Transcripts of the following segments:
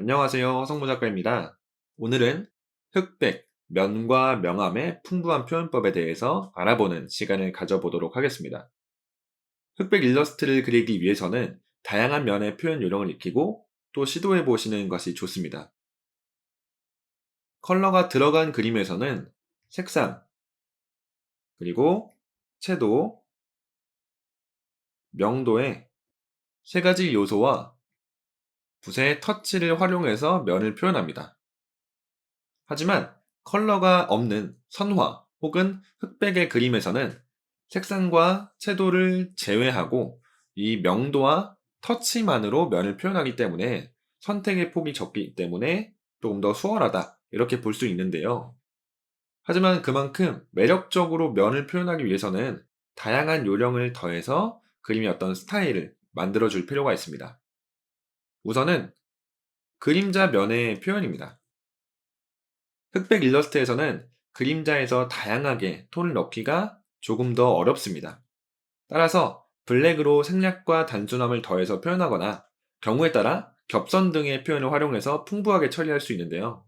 안녕하세요. 성무 작가입니다. 오늘은 흑백, 면과 명암의 풍부한 표현법에 대해서 알아보는 시간을 가져보도록 하겠습니다. 흑백 일러스트를 그리기 위해서는 다양한 면의 표현 요령을 익히고 또 시도해 보시는 것이 좋습니다. 컬러가 들어간 그림에서는 색상, 그리고 채도, 명도의 세 가지 요소와 붓의 터치를 활용해서 면을 표현합니다. 하지만 컬러가 없는 선화 혹은 흑백의 그림에서는 색상과 채도를 제외하고 이 명도와 터치만으로 면을 표현하기 때문에 선택의 폭이 적기 때문에 조금 더 수월하다 이렇게 볼 수 있는데요. 하지만 그만큼 매력적으로 면을 표현하기 위해서는 다양한 요령을 더해서 그림의 어떤 스타일을 만들어 줄 필요가 있습니다. 우선은 그림자 면의 표현입니다. 흑백 일러스트에서는 그림자에서 다양하게 톤을 넣기가 조금 더 어렵습니다. 따라서 블랙으로 생략과 단순함을 더해서 표현하거나 경우에 따라 겹선 등의 표현을 활용해서 풍부하게 처리할 수 있는데요.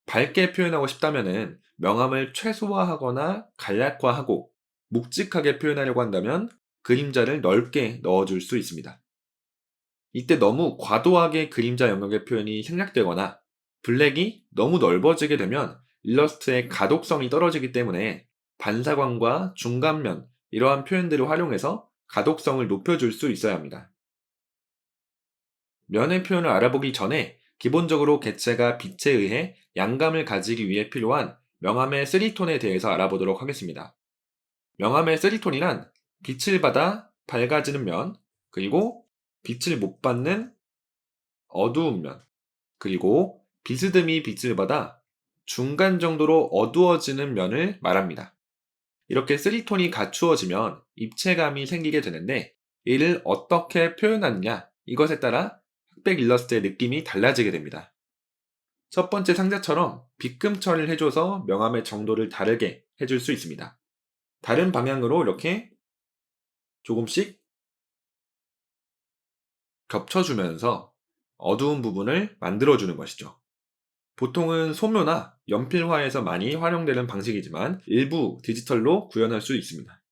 밝게 표현하고 싶다면 명암을 최소화하거나 간략화하고 묵직하게 표현하려고 한다면 그림자를 넓게 넣어줄 수 있습니다. 이때 너무 과도하게 그림자 영역의 표현이 생략되거나 블랙이 너무 넓어지게 되면 일러스트의 가독성이 떨어지기 때문에 반사광과 중간면 이러한 표현들을 활용해서 가독성을 높여줄 수 있어야 합니다. 면의 표현을 알아보기 전에 기본적으로 개체가 빛에 의해 양감을 가지기 위해 필요한 명암의 3톤에 대해서 알아보도록 하겠습니다. 명암의 3톤이란 빛을 받아 밝아지는 면, 그리고 빛을 못 받는 어두운 면, 그리고 비스듬히 빛을 받아 중간 정도로 어두워지는 면을 말합니다. 이렇게 3톤이 갖추어지면 입체감이 생기게 되는데 이를 어떻게 표현하느냐 이것에 따라 흑백 일러스트의 느낌이 달라지게 됩니다. 첫 번째 상자처럼 빗금 처리를 해줘서 명암의 정도를 다르게 해줄 수 있습니다. 다른 방향으로 이렇게 조금씩 겹쳐주면서 어두운 부분을 만들어주는 것이죠. 보통은 소묘나 연필화에서 많이 활용되는 방식이지만 일부 디지털로 구현할 수 있습니다.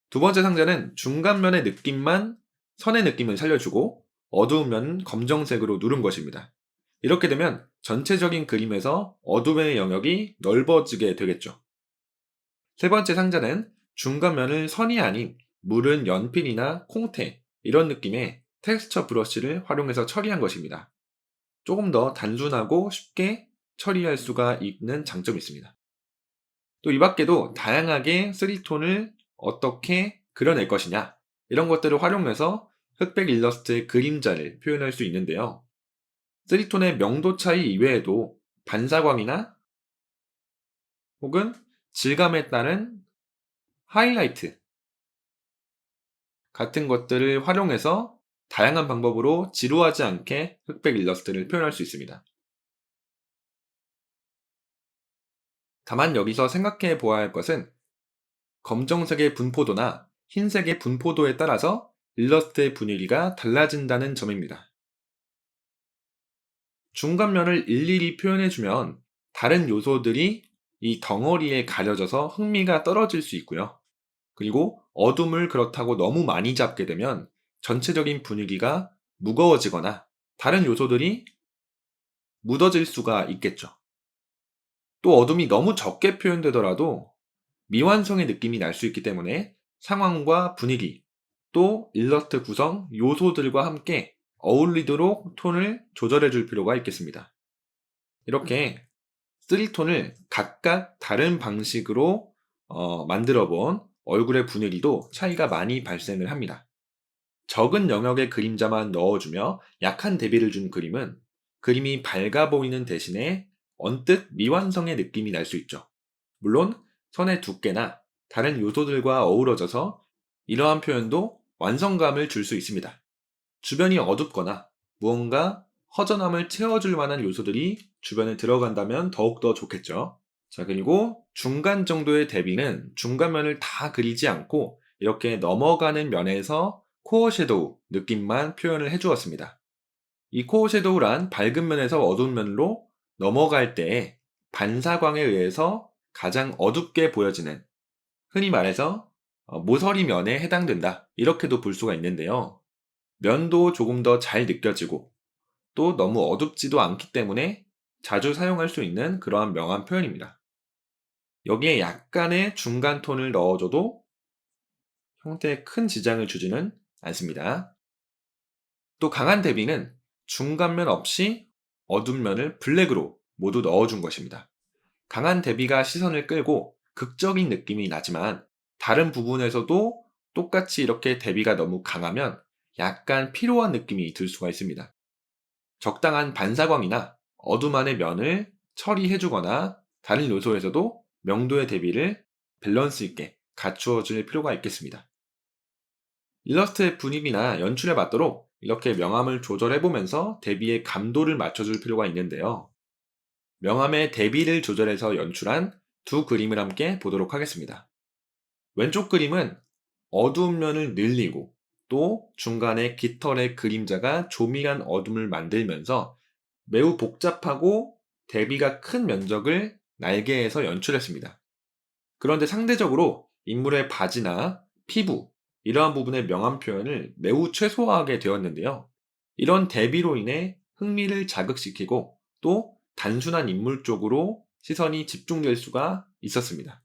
두 번째 상자는 중간면의 느낌만 선의 느낌을 살려주고 어두운 면은 검정색으로 누른 것입니다. 이렇게 되면 전체적인 그림에서 어둠의 영역이 넓어지게 되겠죠. 세 번째 상자는 중간면을 선이 아닌 무른 연필이나 콩테 이런 느낌의 텍스처 브러쉬를 활용해서 처리한 것입니다. 조금 더 단순하고 쉽게 처리할 수가 있는 장점이 있습니다. 또 이 밖에도 다양하게 3톤을 어떻게 그려낼 것이냐 이런 것들을 활용해서 흑백 일러스트의 그림자를 표현할 수 있는데요. 3톤의 명도 차이 이외에도 반사광이나 혹은 질감에 따른 하이라이트 같은 것들을 활용해서 다양한 방법으로 지루하지 않게 흑백 일러스트를 표현할 수 있습니다. 다만 여기서 생각해 보아야 할 것은 검정색의 분포도나 흰색의 분포도에 따라서 일러스트의 분위기가 달라진다는 점입니다. 중간면을 일일이 표현해주면 다른 요소들이 이 덩어리에 가려져서 흥미가 떨어질 수 있고요. 그리고 어둠을 그렇다고 너무 많이 잡게 되면 전체적인 분위기가 무거워지거나 다른 요소들이 묻어질 수가 있겠죠. 또 어둠이 너무 적게 표현되더라도 미완성의 느낌이 날 수 있기 때문에 상황과 분위기, 또 일러스트 구성 요소들과 함께 어울리도록 톤을 조절해 줄 필요가 있겠습니다. 이렇게 3톤을 각각 다른 방식으로 만들어 본 얼굴의 분위기도 차이가 많이 발생을 합니다. 적은 영역의 그림자만 넣어주며 약한 대비를 준 그림은 그림이 밝아 보이는 대신에 언뜻 미완성의 느낌이 날 수 있죠. 물론 선의 두께나 다른 요소들과 어우러져서 이러한 표현도 완성감을 줄 수 있습니다. 주변이 어둡거나 무언가 허전함을 채워줄 만한 요소들이 주변에 들어간다면 더욱더 좋겠죠. 자, 그리고 중간 정도의 대비는 중간면을 다 그리지 않고 이렇게 넘어가는 면에서 코어 섀도우 느낌만 표현을 해주었습니다. 이 코어 섀도우란 밝은 면에서 어두운 면으로 넘어갈 때 반사광에 의해서 가장 어둡게 보여지는, 흔히 말해서 모서리 면에 해당된다, 이렇게도 볼 수가 있는데요. 면도 조금 더 잘 느껴지고 또 너무 어둡지도 않기 때문에 자주 사용할 수 있는 그러한 명암 표현입니다. 여기에 약간의 중간 톤을 넣어줘도 형태에 큰 지장을 주지는 않습니다. 또 강한 대비는 중간면 없이 어두운 면을 블랙으로 모두 넣어준 것입니다. 강한 대비가 시선을 끌고 극적인 느낌이 나지만 다른 부분에서도 똑같이 이렇게 대비가 너무 강하면 약간 피로한 느낌이 들 수가 있습니다. 적당한 반사광이나 어두만의 면을 처리해주거나 다른 요소에서도 명도의 대비를 밸런스 있게 갖추어 줄 필요가 있겠습니다. 일러스트의 분위기나 연출에 맞도록 이렇게 명암을 조절해보면서 대비의 감도를 맞춰줄 필요가 있는데요. 명암의 대비를 조절해서 연출한 두 그림을 함께 보도록 하겠습니다. 왼쪽 그림은 어두운 면을 늘리고 또 중간에 깃털의 그림자가 조밀한 어둠을 만들면서 매우 복잡하고 대비가 큰 면적을 날개에서 연출했습니다. 그런데 상대적으로 인물의 바지나 피부, 이러한 부분의 명암 표현을 매우 최소화하게 되었는데요. 이런 대비로 인해 흥미를 자극시키고 또 단순한 인물 쪽으로 시선이 집중될 수가 있었습니다.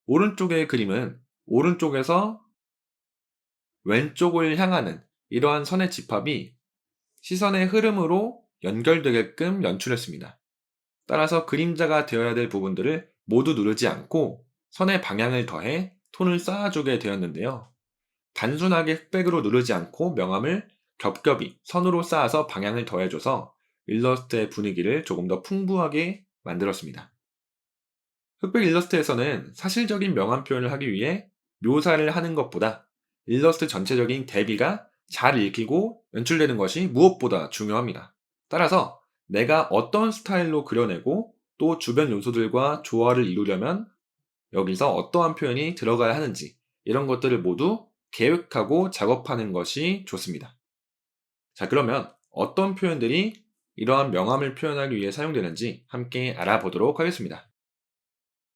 오른쪽의 그림은 오른쪽에서 왼쪽을 향하는 이러한 선의 집합이 시선의 흐름으로 연결되게끔 연출했습니다. 따라서 그림자가 되어야 될 부분들을 모두 누르지 않고 선의 방향을 더해 톤을 쌓아주게 되었는데요. 단순하게 흑백으로 누르지 않고 명암을 겹겹이 선으로 쌓아서 방향을 더해줘서 일러스트의 분위기를 조금 더 풍부하게 만들었습니다. 흑백 일러스트에서는 사실적인 명암 표현을 하기 위해 묘사를 하는 것보다 일러스트 전체적인 대비가 잘 읽히고 연출되는 것이 무엇보다 중요합니다. 따라서 내가 어떤 스타일로 그려내고 또 주변 요소들과 조화를 이루려면 여기서 어떠한 표현이 들어가야 하는지, 이런 것들을 모두 계획하고 작업하는 것이 좋습니다. 자, 그러면 어떤 표현들이 이러한 명암을 표현하기 위해 사용되는지 함께 알아보도록 하겠습니다.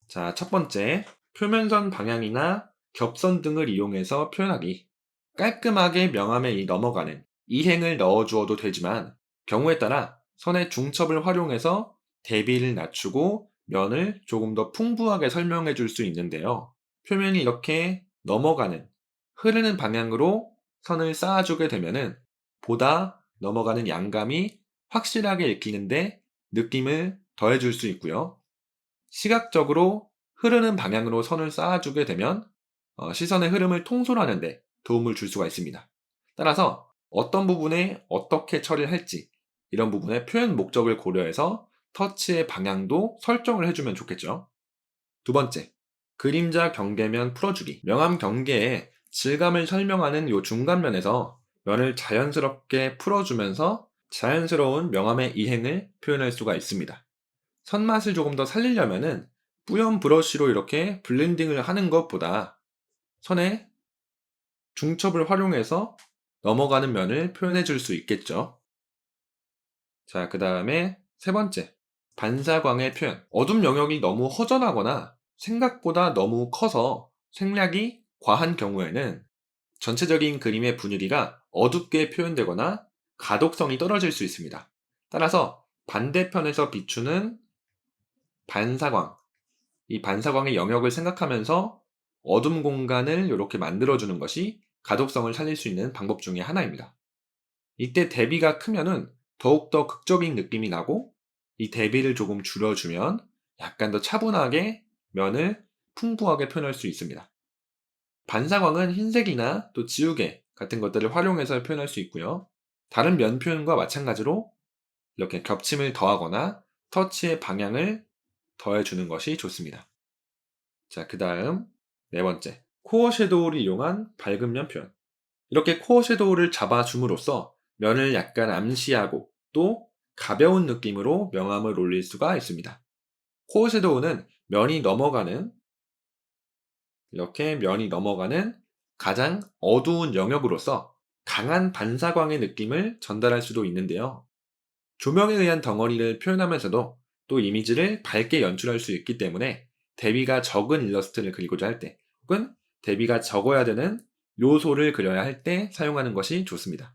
자, 첫 번째, 표면선 방향이나 겹선 등을 이용해서 표현하기. 깔끔하게 명암에 넘어가는 이행을 넣어주어도 되지만 경우에 따라 선의 중첩을 활용해서 대비를 낮추고 면을 조금 더 풍부하게 설명해 줄 수 있는데요. 표면이 이렇게 넘어가는, 흐르는 방향으로 선을 쌓아주게 되면은 보다 넘어가는 양감이 확실하게 읽히는데 느낌을 더해줄 수 있고요. 시각적으로 흐르는 방향으로 선을 쌓아주게 되면 시선의 흐름을 통솔하는 데 도움을 줄 수가 있습니다. 따라서 어떤 부분에 어떻게 처리를 할지, 이런 부분의 표현 목적을 고려해서 터치의 방향도 설정을 해주면 좋겠죠. 두 번째, 그림자 경계면 풀어주기. 명암 경계의 질감을 설명하는 이 중간면에서 면을 자연스럽게 풀어주면서 자연스러운 명암의 이행을 표현할 수가 있습니다. 선맛을 조금 더 살리려면은 뿌연 브러쉬로 이렇게 블렌딩을 하는 것보다 선에 중첩을 활용해서 넘어가는 면을 표현해 줄 수 있겠죠. 자, 그 다음에 세 번째, 반사광의 표현. 어둠 영역이 너무 허전하거나 생각보다 너무 커서 생략이 과한 경우에는 전체적인 그림의 분위기가 어둡게 표현되거나 가독성이 떨어질 수 있습니다. 따라서 반대편에서 비추는 반사광, 이 반사광의 영역을 생각하면서 어둠 공간을 이렇게 만들어주는 것이 가독성을 살릴 수 있는 방법 중에 하나입니다. 이때 대비가 크면은 더욱더 극적인 느낌이 나고, 이 대비를 조금 줄여주면 약간 더 차분하게 면을 풍부하게 표현할 수 있습니다. 반사광은 흰색이나 또 지우개 같은 것들을 활용해서 표현할 수 있고요. 다른 면 표현과 마찬가지로 이렇게 겹침을 더하거나 터치의 방향을 더해주는 것이 좋습니다. 자, 그 다음 네 번째, 코어 섀도우를 이용한 밝은 면 표현. 이렇게 코어 섀도우를 잡아줌으로써 면을 약간 암시하고 또 가벼운 느낌으로 명암을 올릴 수가 있습니다. 코어 섀도우는 이렇게 면이 넘어가는 가장 어두운 영역으로서 강한 반사광의 느낌을 전달할 수도 있는데요. 조명에 의한 덩어리를 표현하면서도 또 이미지를 밝게 연출할 수 있기 때문에 대비가 적은 일러스트를 그리고자 할 때, 혹은 대비가 적어야 되는 요소를 그려야 할 때 사용하는 것이 좋습니다.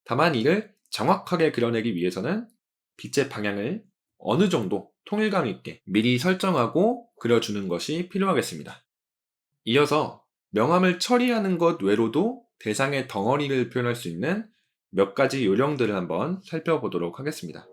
다만 이를 정확하게 그려내기 위해서는 빛의 방향을 어느 정도 통일감 있게 미리 설정하고 그려주는 것이 필요하겠습니다. 이어서 명암을 처리하는 것 외로도 대상의 덩어리를 표현할 수 있는 몇 가지 요령들을 한번 살펴보도록 하겠습니다.